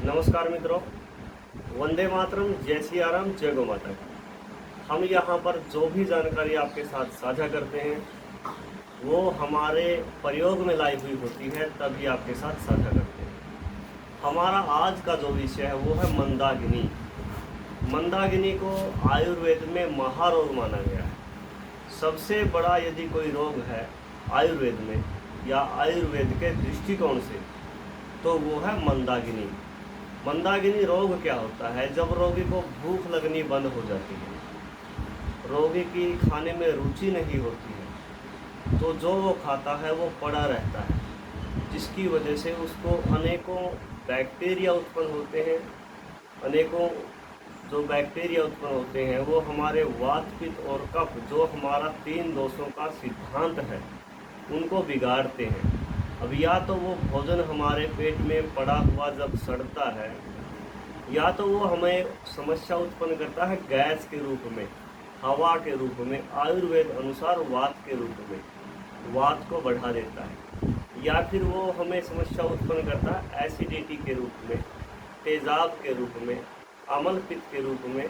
नमस्कार मित्रों, वंदे मातरम, जय सिया राम, जय गौ माता। हम यहाँ पर जो भी जानकारी आपके साथ साझा करते हैं वो हमारे प्रयोग में लाई हुई होती है, तभी आपके साथ साझा करते हैं। हमारा आज का जो विषय है वो है मंदाकिनी। मंदाकिनी को आयुर्वेद में महारोग माना गया है। सबसे बड़ा यदि कोई रोग है आयुर्वेद में या आयुर्वेद के दृष्टिकोण से तो वो है मंदाकिनी। मंदाकिनी रोग क्या होता है? जब रोगी को भूख लगनी बंद हो जाती है, रोगी की खाने में रुचि नहीं होती है, तो जो वो खाता है वो पड़ा रहता है, जिसकी वजह से उसको अनेकों बैक्टीरिया उत्पन्न होते हैं। अनेकों जो बैक्टीरिया उत्पन्न होते हैं वो हमारे वात, पित्त और कफ, जो हमारा 3 दोषों का सिद्धांत है, उनको बिगाड़ते हैं। अब या तो वो भोजन हमारे पेट में पड़ा हुआ जब सड़ता है, या तो वो हमें समस्या उत्पन्न करता है गैस के रूप में, हवा के रूप में, आयुर्वेद अनुसार वात के रूप में, वात को बढ़ा देता है, या फिर वो हमें समस्या उत्पन्न करता है एसिडिटी के रूप में, तेजाब के रूप में, अम्ल पित्त के रूप में,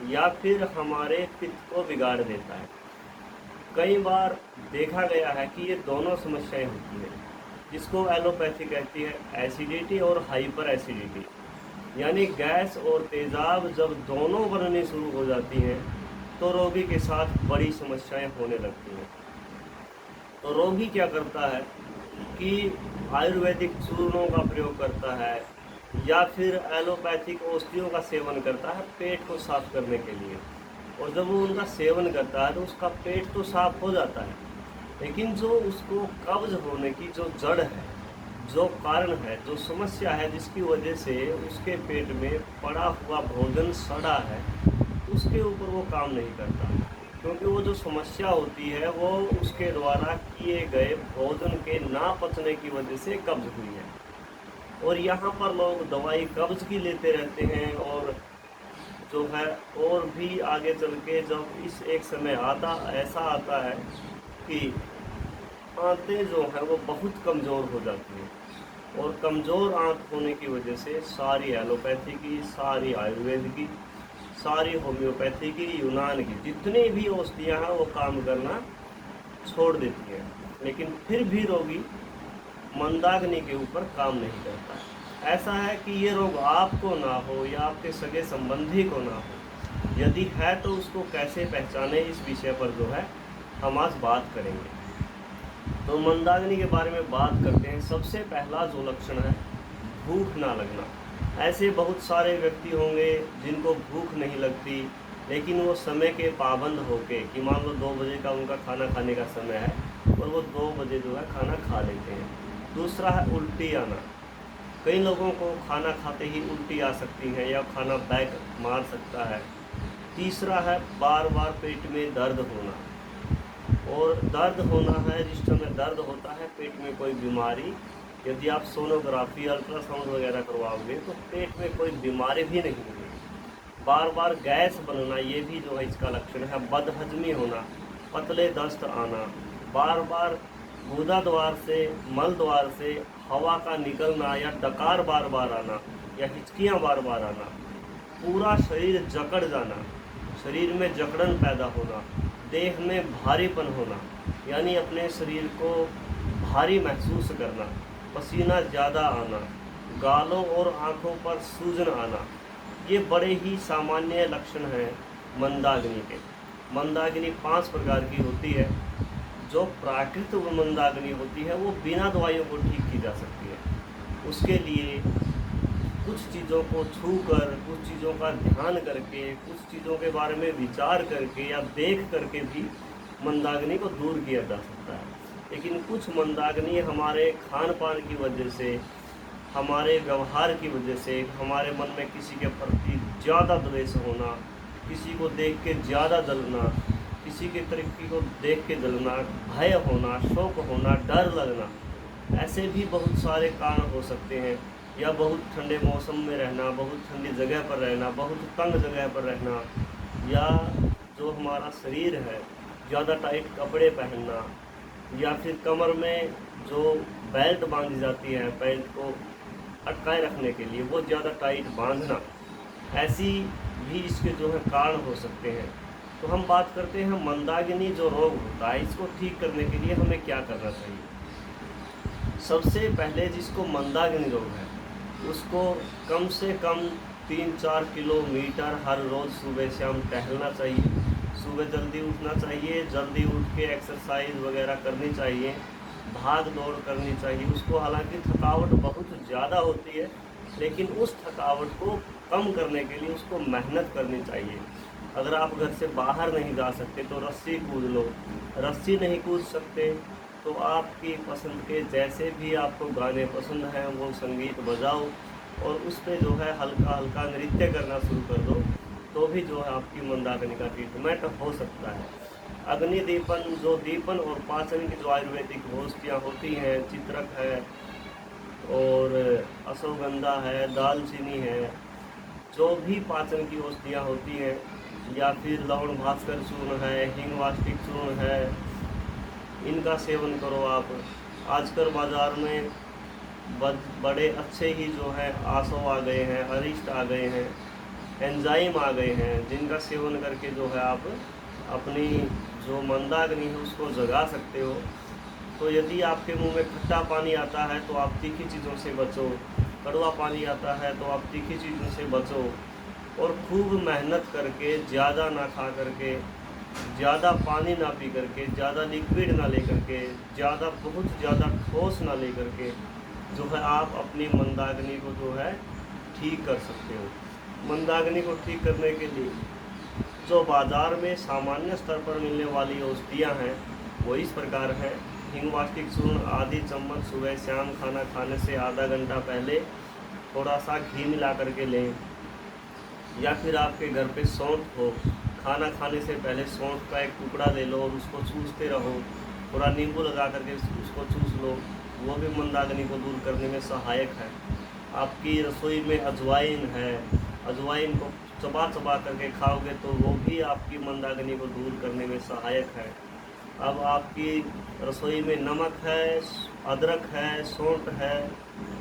या फिर हमारे पित्त को बिगाड़ देता है। कई बार देखा गया है कि ये दोनों समस्याएं होती हैं, जिसको एलोपैथी कहती है, एसिडिटी और हाइपर एसिडिटी, यानी गैस और तेज़ाब जब दोनों बननी शुरू हो जाती हैं तो रोगी के साथ बड़ी समस्याएं होने लगती हैं। तो रोगी क्या करता है कि आयुर्वेदिक चूर्णों का प्रयोग करता है या फिर एलोपैथिक औषधियों का सेवन करता है पेट को साफ करने के लिए। और जब वो उनका सेवन करता है तो उसका पेट तो साफ हो जाता है, लेकिन जो उसको कब्ज होने की जो जड़ है, जो कारण है, जो समस्या है, जिसकी वजह से उसके पेट में पड़ा हुआ भोजन सड़ा है, उसके ऊपर वो काम नहीं करता, क्योंकि वो जो समस्या होती है वो उसके द्वारा किए गए भोजन के ना पचने की वजह से कब्ज हुई है। और यहाँ पर लोग दवाई कब्ज की लेते रहते हैं, और जो है और भी आगे चल के जब इस एक समय ऐसा आता है कि आंतें जो हैं वो बहुत कमज़ोर हो जाती हैं, और कमज़ोर आंत होने की वजह से सारी एलोपैथी की, सारी आयुर्वेद की, सारी होम्योपैथी की, यूनान की जितनी भी औषधियाँ हैं वो काम करना छोड़ देती हैं। लेकिन फिर भी रोगी मंदाग्नि के ऊपर काम नहीं करता। ऐसा है कि ये रोग आपको ना हो या आपके सगे संबंधी को ना हो, यदि है तो उसको कैसे पहचाने, इस विषय पर जो है हम आज बात करेंगे। तो मंदाग्नि के बारे में बात करते हैं। सबसे पहला जो लक्षण है, भूख ना लगना। ऐसे बहुत सारे व्यक्ति होंगे जिनको भूख नहीं लगती, लेकिन वो समय के पाबंद होके कि मान लो 2 बजे का उनका खाना खाने का समय है और वो 2 बजे जो है खाना खा लेते हैं। दूसरा है उल्टी आना। कई लोगों को खाना खाते ही उल्टी आ सकती है या खाना बैक मार सकता है। तीसरा है बार बार पेट में दर्द होना। और दर्द होना है, जिस समय दर्द होता है पेट में कोई बीमारी, यदि आप सोनोग्राफी, अल्ट्रासाउंड वगैरह करवाओगे तो पेट में कोई बीमारी भी नहीं होगी। बार बार गैस बनना, ये भी जो है इसका लक्षण है। बदहजमी होना, पतले दस्त आना, बार बार गुदा द्वार से, मल द्वार से हवा का निकलना या डकार बार बार आना या हिचकियाँ बार बार आना, पूरा शरीर जकड़ जाना, शरीर में जकड़न पैदा होना, देह में भारीपन होना, यानी अपने शरीर को भारी महसूस करना, पसीना ज़्यादा आना, गालों और आँखों पर सूजन आना, ये बड़े ही सामान्य लक्षण हैं मंदाग्नि के। मंदाग्नि 5 प्रकार की होती है। जो प्राकृतिक मंदाग्नि होती है वो बिना दवाइयों को ठीक की जा सकती है। उसके लिए कुछ चीज़ों को छू कर, कुछ चीज़ों का ध्यान करके, कुछ चीज़ों के बारे में विचार करके या देख करके भी मंदाग्नि को दूर किया जा सकता है। लेकिन कुछ मंदाग्नि हमारे खान पान की वजह से, हमारे व्यवहार की वजह से, हमारे मन में किसी के प्रति ज़्यादा द्वेष होना, किसी को देख के ज़्यादा जलना, किसी के तरीके को देख के जलना, भय होना, शोक होना, डर लगना, ऐसे भी बहुत सारे कारण हो सकते हैं। या बहुत ठंडे मौसम में रहना, बहुत ठंडी जगह पर रहना, बहुत तंग जगह पर रहना, या जो हमारा शरीर है ज़्यादा टाइट कपड़े पहनना, या फिर कमर में जो बेल्ट बांधी जाती है, बेल्ट को अटकाए रखने के लिए, बहुत ज़्यादा टाइट बांधना, ऐसी भी इसके जो है कारण हो सकते हैं। तो हम बात करते हैं मंदाग्नि जो रोग होता है, इसको ठीक करने के लिए हमें क्या करना चाहिए। सबसे पहले जिसको मंदाग्नि रोग है उसको कम से कम 3-4 किलोमीटर हर रोज़ सुबह शाम टहलना चाहिए। सुबह जल्दी उठना चाहिए, जल्दी उठ के एक्सरसाइज वगैरह करनी चाहिए, भाग दौड़ करनी चाहिए उसको। हालांकि थकावट बहुत ज़्यादा होती है, लेकिन उस थकावट को कम करने के लिए उसको मेहनत करनी चाहिए। अगर आप घर से बाहर नहीं जा सकते तो रस्सी कूद लो, रस्सी नहीं कूद सकते तो आपकी पसंद के जैसे भी आपको गाने पसंद हैं वो संगीत बजाओ और उस पर जो है हल्का हल्का नृत्य करना शुरू कर दो, तो भी जो है आपकी मंदाग्नि का ट्रीटमेंट हो सकता है। अग्नि दीपन, जो दीपन और पाचन की जो आयुर्वेदिक औषधियाँ होती हैं, चित्रक है और अश्वगंधा है, दालचीनी है, जो भी पाचन की औषधियाँ होती हैं, या फिर लवण भास्कर चूर्ण है, हिंगवाष्टिक चूर्ण है, इनका सेवन करो आप। आजकल बाज़ार में बड़े अच्छे ही जो है आसो आ गए हैं, अरिष्ट आ गए हैं, एंजाइम आ गए हैं, जिनका सेवन करके जो है आप अपनी जो मंदाग्नि है उसको जगा सकते हो। तो यदि आपके मुंह में खट्टा पानी आता है तो आप तीखी चीज़ों से बचो, कड़वा पानी आता है तो आप तीखी चीज़ों से बचो, और खूब मेहनत करके, ज़्यादा ना खा करके, ज़्यादा पानी ना पी करके, ज़्यादा लिक्विड ना ले करके, बहुत ज़्यादा ठोस ना ले करके जो है आप अपनी मंदाग्नि को जो है ठीक कर सकते हो। मंदाग्नि को ठीक करने के लिए जो बाज़ार में सामान्य स्तर पर मिलने वाली औषधियाँ हैं वो इस प्रकार है। हिंगवाष्टिक चूर्ण आधी चम्मच सुबह शाम खाना खाने से आधा घंटा पहले थोड़ा सा घी मिला करके लें, या फिर आपके घर पे सौंठ हो, खाना खाने से पहले सौंठ का एक टुकड़ा ले लो और उसको चूसते रहो, थोड़ा नींबू लगा करके उसको चूस लो, वो भी मंदाग्नि को दूर करने में सहायक है। आपकी रसोई में अजवाइन है, अजवाइन को चबा चबा करके खाओगे तो वो भी आपकी मंदाग्नि को दूर करने में सहायक है। अब आपकी रसोई में नमक है, अदरक है, सौंठ है,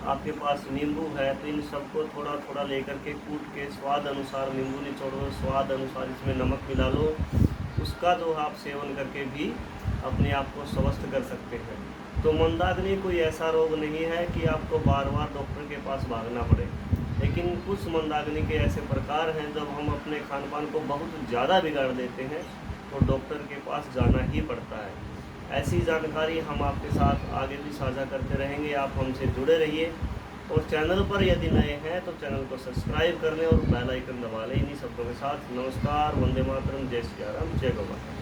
आपके पास नींबू है, तो इन सबको थोड़ा थोड़ा लेकर के कूट के स्वाद अनुसार नींबू निचोड़ो, स्वाद अनुसार इसमें नमक मिला लो, उसका जो आप सेवन करके भी अपने आप को स्वस्थ कर सकते हैं। तो मंदाग्नि कोई ऐसा रोग नहीं है कि आपको बार बार डॉक्टर के पास भागना पड़े, लेकिन कुछ मंदाग्नि के ऐसे प्रकार हैं जब हम अपने खान पान को बहुत ज़्यादा बिगाड़ देते हैं तो डॉक्टर के पास जाना ही पड़ता है। ऐसी जानकारी हम आपके साथ आगे भी साझा करते रहेंगे, आप हमसे जुड़े रहिए। और चैनल पर यदि नए हैं तो चैनल को सब्सक्राइब कर लें और बेल आइकन दबा लें। इन्हीं शब्दों के साथ नमस्कार, वंदे मातरम, जय श्री राम, जय गौ माता।